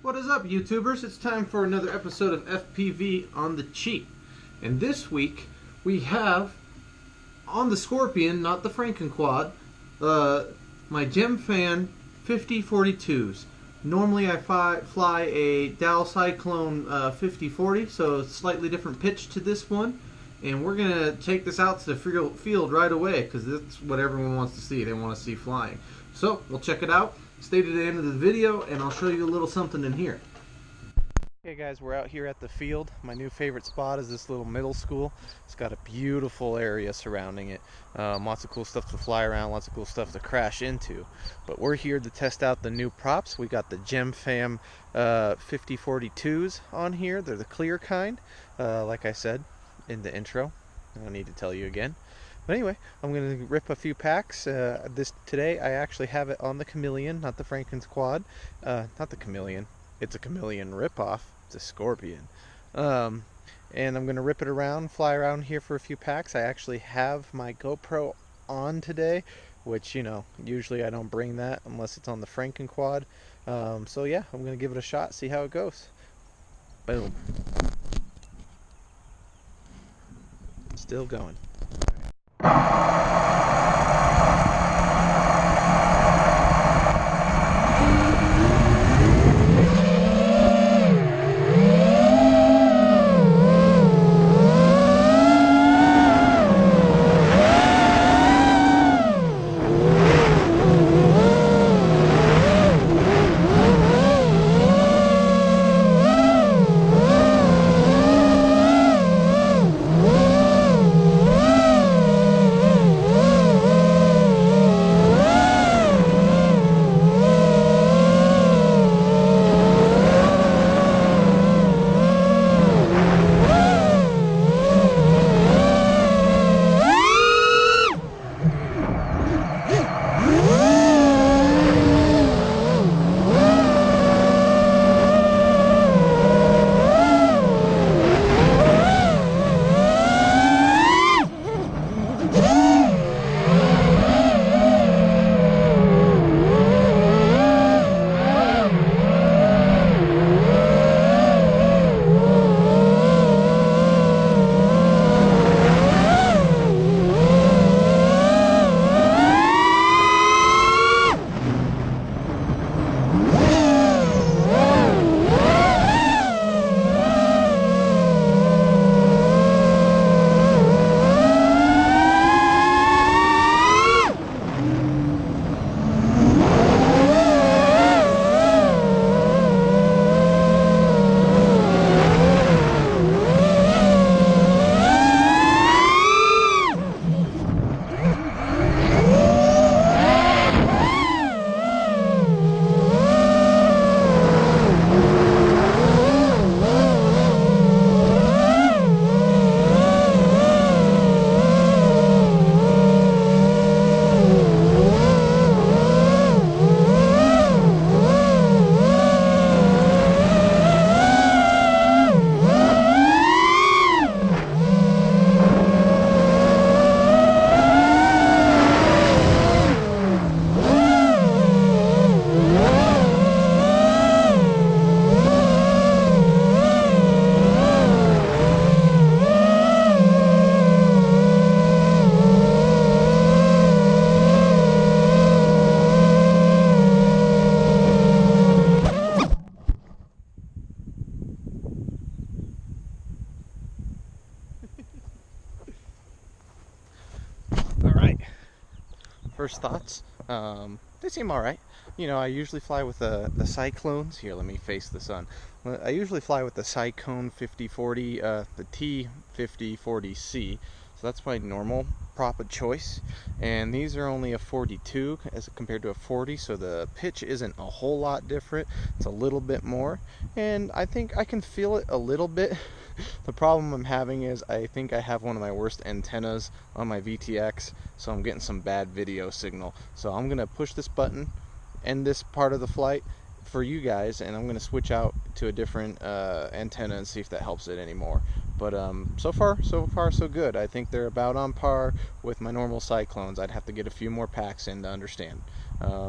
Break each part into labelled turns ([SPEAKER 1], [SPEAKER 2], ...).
[SPEAKER 1] What is up, YouTubers? It's time for another episode of FPV on the cheap. And this week we have on the Scorpion, not the Frankenquad, my Gemfan 5042s. Normally I fly a Dal Cyclone 5040, so slightly different pitch to this one. And we're going to take this out to the field right away because that's what everyone wants to see. They want to see flying. So we'll check it out. Stay to the end of the video and I'll show you a little something in here. Okay guys, we're out here at the field. My new favorite spot is this little middle school. It's got a beautiful area surrounding it. Lots of cool stuff to fly around, lots of cool stuff to crash into. But we're here to test out the new props. We got the Gemfan 5042s on here. They're the clear kind, like I said in the intro. I don't need to tell you again. But anyway, I'm going to rip a few packs. Today I actually have it on the Chameleon, not the Frankenquad. Not the Chameleon. It's a Chameleon ripoff. It's a Scorpion. And I'm going to rip it around, fly around here for a few packs. I actually have my GoPro on today, which, you know, usually I don't bring that unless it's on the Frankenquad. So yeah, I'm going to give it a shot, see how it goes. Boom. Still going. First thoughts, they seem alright. You know, I usually fly with the Cyclones. Here, let me face the sun. I usually fly with the Cyclone 5040, the T5040C. So that's my normal prop of choice. And these are only a 42 as compared to a 40, so the pitch isn't a whole lot different. It's a little bit more. And I think I can feel it a little bit. The problem I'm having is I think I have one of my worst antennas on my VTX, so I'm getting some bad video signal. So I'm going to push this button, end this part of the flight for you guys, and I'm going to switch out to a different antenna and see if that helps it anymore. But so far so good. I think they're about on par with my normal Cyclones. I'd have to get a few more packs in to understand.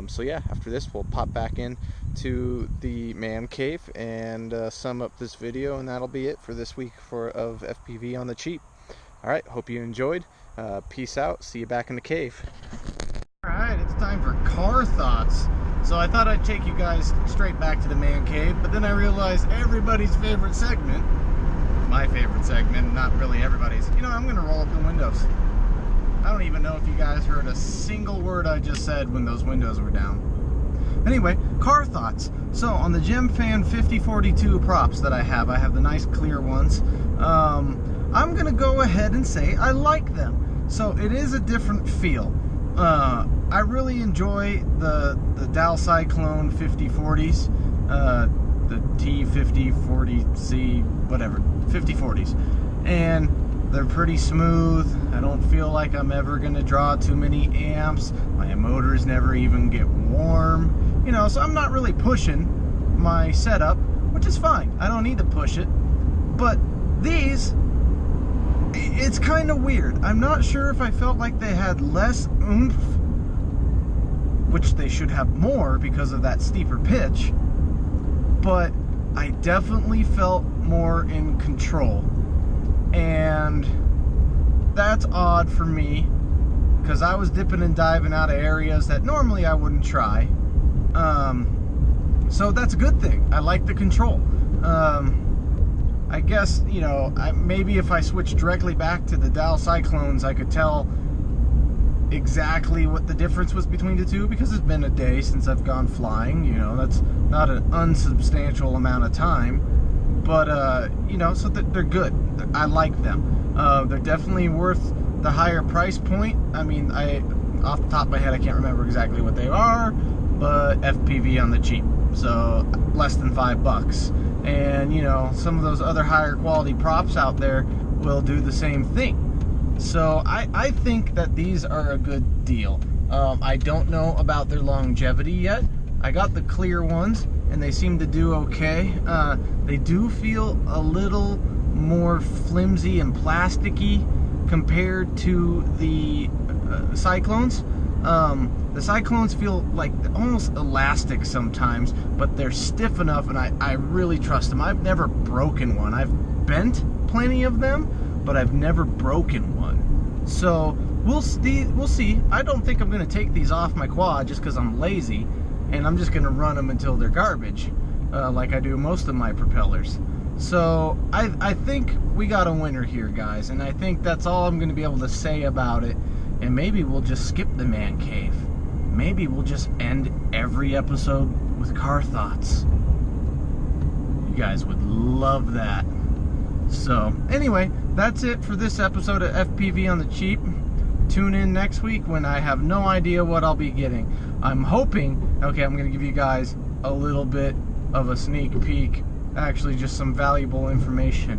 [SPEAKER 2] So yeah, after this we'll pop back in to the man cave and sum up this video, and that'll be it for this week of FPV on the cheap. Alright, hope you enjoyed. Peace out, see you back in the cave. Alright, it's time for car thoughts. So I thought I'd take you guys straight back to the man cave, but then I realized everybody's favorite segment, my favorite segment, not really everybody's, you know, I'm gonna roll up the windows. I don't even know if you guys heard a single word I just said when those windows were down. Anyway, car thoughts. So on the Gemfan 5042 props that I have the nice clear ones. I'm gonna go ahead and say I like them. So it is a different feel. I really enjoy the Dal Cyclone 5040s, the T5040C, whatever, 5040s, and they're pretty smooth. I don't feel like I'm ever gonna draw too many amps. My motors never even get warm, you know, so I'm not really pushing my setup, which is fine. I don't need to push it. But these, it's kind of weird. I'm not sure if I felt like they had less oomph, which they should have more because of that steeper pitch, but I definitely felt more in control. And that's odd for me because I was dipping and diving out of areas that normally I wouldn't try. So that's a good thing. I like the control. I guess, you know, maybe if I switched directly back to the Dal Cyclones, I could tell exactly what the difference was between the two, because it's been a day since I've gone flying. You know, that's not an unsubstantial amount of time. But, you know, so they're good. I like them. They're definitely worth the higher price point. I mean, off the top of my head, I can't remember exactly what they are, but FPV on the cheap. So less than $5. And, you know, some of those other higher quality props out there will do the same thing. So I think that these are a good deal. I don't know about their longevity yet. I got the clear ones, and they seem to do okay. They do feel a little more flimsy and plasticky compared to the Cyclones. The Cyclones feel like almost elastic sometimes, but they're stiff enough, and I really trust them. I've never broken one. I've bent plenty of them, but I've never broken one. So we'll see. I don't think I'm going to take these off my quad just because I'm lazy, and I'm just going to run them until they're garbage, like I do most of my propellers. So I think we got a winner here, guys, and I think that's all I'm going to be able to say about it. And maybe we'll just skip the man cave. Maybe we'll just end every episode with car thoughts. You guys would love that. So anyway, that's it for this episode of FPV on the cheap. Tune in next week when I have no idea what I'll be getting. I'm hoping, okay, I'm going to give you guys a little bit of a sneak peek, actually just some valuable information.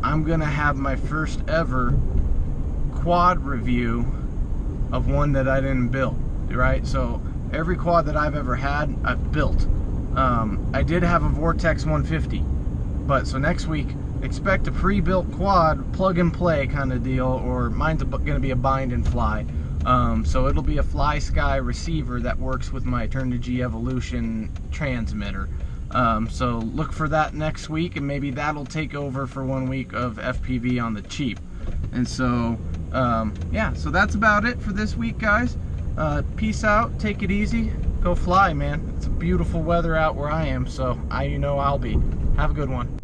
[SPEAKER 2] I'm going to have my first ever quad review of one that I didn't build, right? So every quad that I've ever had, I've built. I did have a Vortex 150, but so next week, expect a pre-built quad, plug and play kind of deal, or mine's going to be a bind and fly. So it'll be a Fly Sky receiver that works with my Turn to G Evolution transmitter. So look for that next week, and maybe that'll take over for 1 week of FPV on the cheap. And so, yeah, so that's about it for this week, guys. Peace out, take it easy, go fly, man. It's beautiful weather out where I am, so you know I'll be. Have a good one.